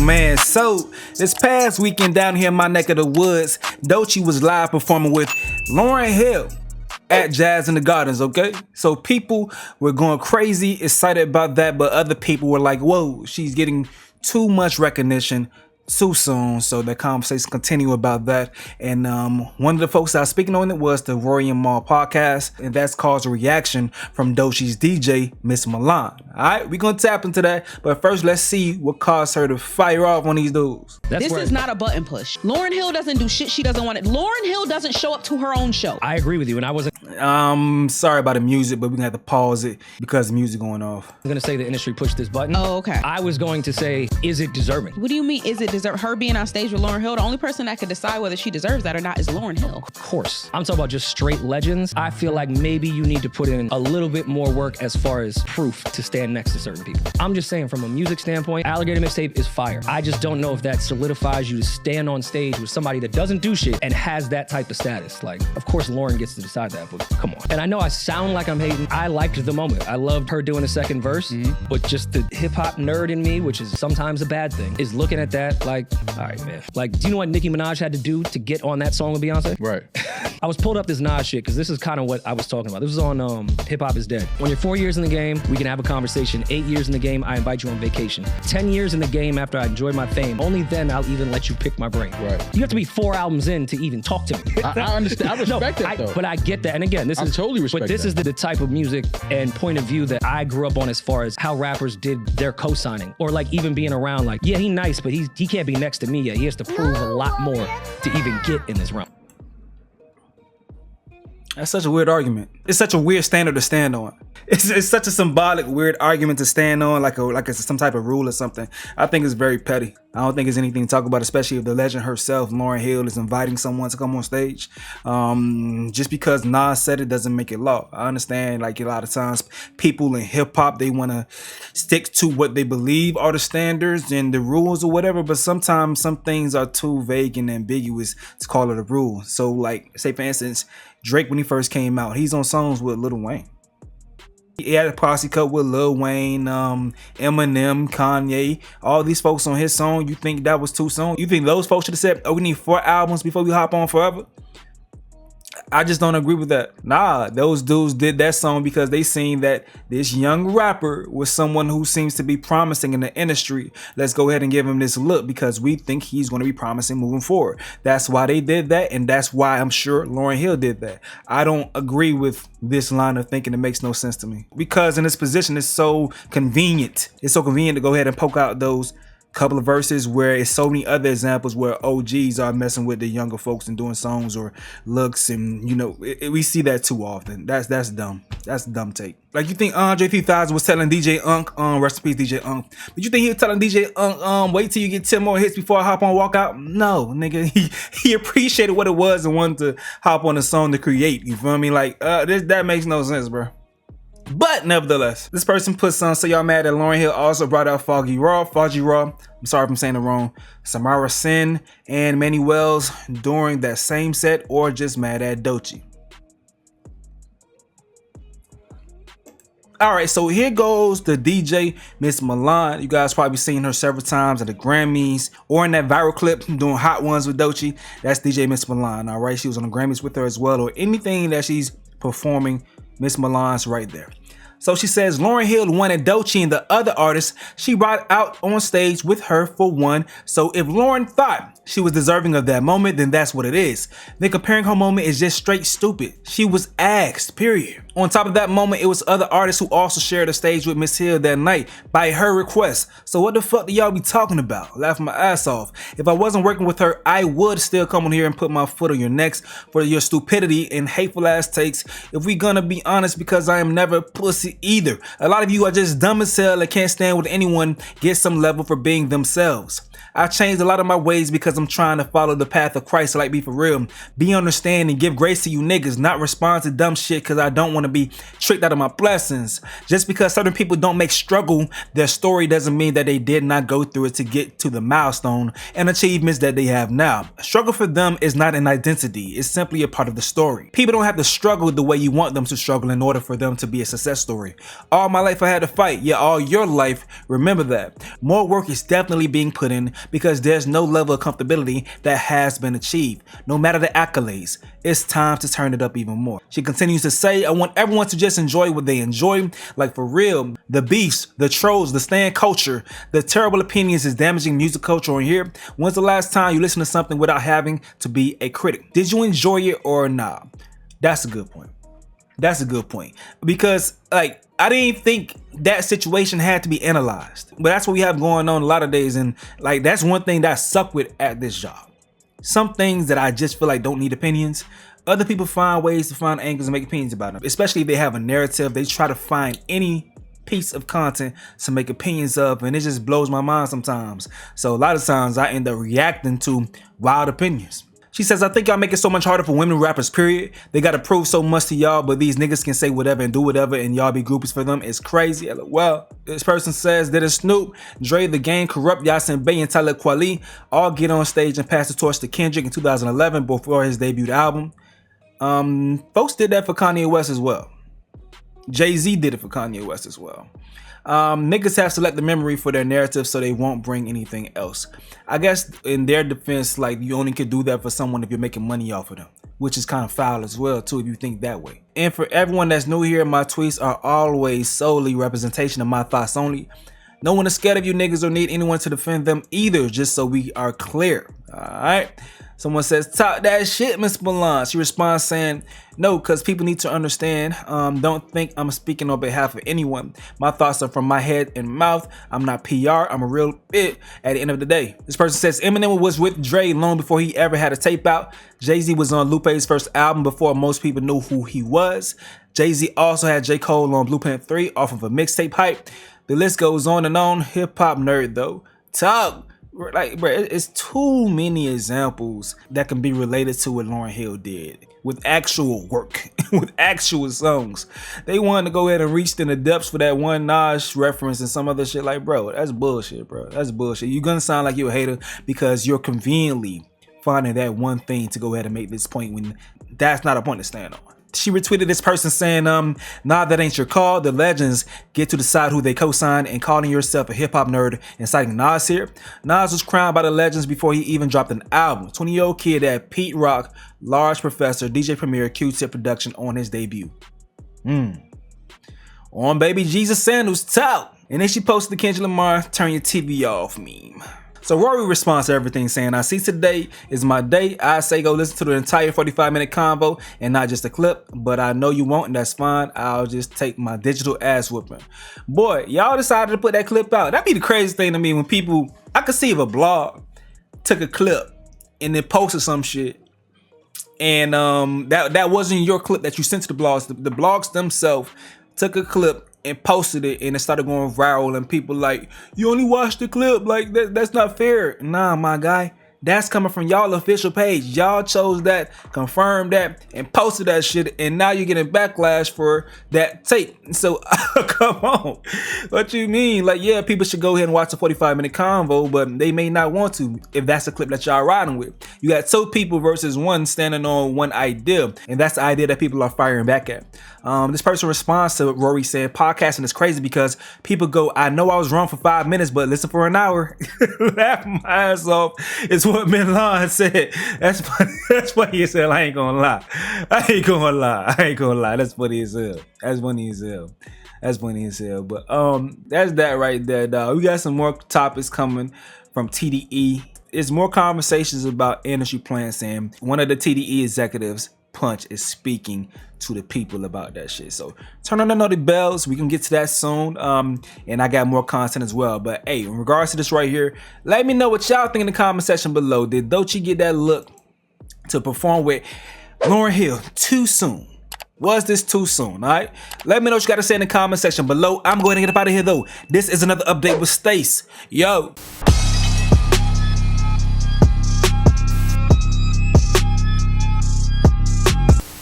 man. So, this past weekend down here in my neck of the woods, Doechii was live performing with Lauryn Hill at Jazz in the Gardens, okay? So people were going crazy, excited about that, but other people were like, whoa, she's getting too much recognition too soon. So the conversation continue about that. And one of the folks that I was speaking on it was the Rory and Lamar podcast, and that's caused a reaction from Doechii's DJ, Miss Milan. Alright, we're gonna tap into that, but first let's see what caused her to fire off on these dudes. This is not a button push. Lauryn Hill doesn't do shit she doesn't want it. Lauryn Hill doesn't show up to her own show. I agree with you, and I wasn't. Sorry about the music, but we're gonna have to pause it because the music going off. I'm gonna say the industry pushed this button. Oh, okay. I was going to say, is it deserving? What do you mean, is it deserve? Her being on stage with Lauryn Hill, the only person that can decide whether she deserves that or not is Lauryn Hill. Of course. I'm talking about just straight legends. I feel like maybe you need to put in a little bit more work as far as proof to stand next to certain people. I'm just saying, from a music standpoint, Alligator Mixtape is fire. I just don't know if that solidifies you to stand on stage with somebody that doesn't do shit and has that type of status. Like, of course Lauryn gets to decide that, but come on. And I know I sound like I'm hating. I liked the moment. I loved her doing the second verse, but just the hip hop nerd in me, which is sometimes a bad thing, is looking at that like, all right, man. Like, do you know what Nicki Minaj had to do to get on that song with Beyonce? Right. I was pulled up this Nas shit because this is kind of what I was talking about. This was on Hip Hop Is Dead. When you're 4 years in the game, we can have a conversation. 8 years in the game, I invite you on vacation. 10 years in the game after I enjoy my fame, only then I'll even let you pick my brain. Right. You have to be 4 albums in to even talk to me. I understand. I respect that though. But I get that. And again, this is totally respect But this that. is the type of music and point of view that I grew up on as far as how rappers did their co-signing. Or like even being around like, yeah, he nice, but he can't be next to me yet. He has to prove a lot more to even get in this realm. That's such a weird argument. It's such a weird standard to stand on. It's such a symbolic, weird argument to stand on, like it's some type of rule or something. I think it's very petty. I don't think it's anything to talk about, especially if the legend herself, Lauryn Hill, is inviting someone to come on stage. Just because Nas said it doesn't make it law. I understand, like, a lot of times people in hip hop, they want to stick to what they believe are the standards and the rules or whatever, but sometimes some things are too vague and ambiguous to call it a rule. So, like, say for instance, Drake, when he first came out, he's on songs with Lil Wayne. He had a posse cut with Lil Wayne, Eminem, Kanye, all these folks on his song. You think that was too soon? You think those folks should have said, oh, we need 4 albums before we hop on Forever? I just don't agree with that. Nah, those dudes did that song because they seen that this young rapper was someone who seems to be promising in the industry. Let's go ahead and give him this look because we think he's going to be promising moving forward. That's why they did that, and that's why I'm sure Lauryn Hill did that. I don't agree with this line of thinking. It makes no sense to me because in this position, it's so convenient. It's so convenient to go ahead and poke out those couple of verses where it's so many other examples where OGs are messing with the younger folks and doing songs or looks, and you know we see that too often. That's dumb. That's a dumb take. Like, you think Andre 3000 was telling DJ Unk, rest in peace DJ Unk, but you think he was telling DJ Unk, wait till you get 10 more hits before I hop on walk out? No, nigga, he appreciated what it was and wanted to hop on the song to create. You feel me? Like, that makes no sense, bro. But nevertheless, this person put some, so y'all mad that Lauryn Hill also brought out Foggy Raw, I'm sorry if I'm saying it wrong, Samara Sin, and Manny Wells during that same set, or just mad at Doechii. All right, so here goes the DJ, Miss Milan. You guys probably seen her several times at the Grammys or in that viral clip doing Hot Ones with Doechii. That's DJ Miss Milan, all right? She was on the Grammys with her as well, or anything that she's performing, Miss Milan's right there. So she says Lauryn Hill wanted Doechii and the other artists she brought out on stage with her for one. So if Lauryn thought she was deserving of that moment, then that's what it is. Then comparing her moment is just straight stupid. She was asked, period. On top of that moment, it was other artists who also shared a stage with Miss Hill that night by her request. So what the fuck do y'all be talking about? Laughing my ass off. If I wasn't working with her, I would still come on here and put my foot on your necks for your stupidity and hateful ass takes. If we gonna be honest, because I am never pussy either. A lot of you are just dumb as hell and can't stand with anyone get some level for being themselves. I changed a lot of my ways because I'm trying to follow the path of Christ. Like, be for real. Be understanding, give grace to you niggas, not respond to dumb shit because I don't want to be tricked out of my blessings. Just because certain people don't make struggle their story doesn't mean that they did not go through it to get to the milestone and achievements that they have now. Struggle for them is not an identity. It's simply a part of the story. People don't have to struggle the way you want them to struggle in order for them to be a success story. All my life I had to fight. Yeah, all your life. Remember that. More work is definitely being put in. happen because there's no level of comfortability that has been achieved. No matter the accolades, it's time to turn it up even more. She continues to say, I want everyone to just enjoy what they enjoy. Like for real, the beefs, the trolls, the stan culture, the terrible opinions is damaging music culture on here. When's the last time you listened to something without having to be a critic? Did you enjoy it or not? That's a good point. That's a good point. Because like, I didn't think that situation had to be analyzed. But that's what we have going on a lot of days. And like, that's one thing that I suck with at this job. Some things that I just feel like don't need opinions. Other people find ways to find angles and make opinions about them. Especially if they have a narrative, they try to find any piece of content to make opinions of, and it just blows my mind sometimes. So a lot of times I end up reacting to wild opinions. She says, I think y'all make it so much harder for women rappers, period. They gotta prove so much to y'all, but these niggas can say whatever and do whatever and y'all be groupies for them. It's crazy. Well, this person says that it's Snoop, Dre, The Game, Corrupt, Yasin Bey, and Talib Kweli all get on stage and pass the torch to Kendrick in 2011 before his debut album. Folks did that for Kanye West as well. Jay-Z did it for Kanye West as well. Niggas have selected memory for their narrative so they won't bring anything else. I guess in their defense, like, you only could do that for someone if you're making money off of them, which is kind of foul as well too if you think that way. And for everyone that's new here, my tweets are always solely representation of my thoughts only. No one is scared of you niggas or need anyone to defend them either, just so we are clear. Alright. Someone says, talk that shit, Miss Milan. She responds saying, no, because people need to understand. Don't think I'm speaking on behalf of anyone. My thoughts are from my head and mouth. I'm not PR. I'm a real bit at the end of the day. This person says, Eminem was with Dre long before he ever had a tape out. Jay-Z was on Lupe's first album before most people knew who he was. Jay-Z also had J. Cole on Blueprint 3 off of a mixtape hype. The list goes on and on. Hip-hop nerd though. Talk. Like, bro, it's too many examples that can be related to what Lauryn Hill did with actual work, with actual songs. They wanted to go ahead and reach in the depths for that one Nas reference and some other shit. Like, bro, that's bullshit, bro. That's bullshit. You're gonna sound like you're a hater because you're conveniently finding that one thing to go ahead and make this point when that's not a point to stand on. She retweeted this person saying, nah, that ain't your call. The legends get to decide who they co-sign, and calling yourself a hip-hop nerd and citing Nas here. Nas was crowned by the legends before he even dropped an album. 20-year-old kid had Pete Rock, Large Professor, DJ Premier, Q-Tip production on his debut. On Baby Jesus Sandals, tout. And then she posted the Kendrick Lamar, turn your TV off meme. So Rory responds to everything saying, I see today is my day. I say go listen to the entire 45-minute convo and not just a clip, but I know you won't and that's fine. I'll just take my digital ass whooping. Boy, y'all decided to put that clip out. That'd be the craziest thing to me when people, I could see if a blog took a clip and then posted some shit and that wasn't your clip that you sent to the blogs. The blogs themselves took a clip and posted it and it started going viral and people like, you only watched the clip, like that's not fair. Nah, my guy, that's coming from y'all official page. Y'all chose that, confirmed that, and posted that shit, and now you're getting backlash for that tape. So come on, what you mean? Like, yeah, people should go ahead and watch a 45-minute convo, but they may not want to if that's the clip that y'all riding with. You got two people versus one standing on one idea, and that's the idea that people are firing back at. This person responds to Rory saying, podcasting is crazy because people go, I know I was wrong for 5 minutes, but listen for an hour. Laugh my ass off. It's what Milan said. That's funny. That's funny as hell. I ain't gonna lie. That's funny as hell. That's funny as hell. But that's that right there, dog. We got some more topics coming from TDE. It's more conversations about industry plans, and one of the TDE executives, Punch, is speaking to the people about that shit. So turn on the notification bells. We can get to that soon. And I got more content as well. But hey, in regards to this right here, let me know what y'all think in the comment section below. Did Doechii get that look to perform with Lauryn Hill too soon? Was this too soon? All right, let me know what you got to say in the comment section below. I'm going to get up out of here though. This is another update with Stace. Yo.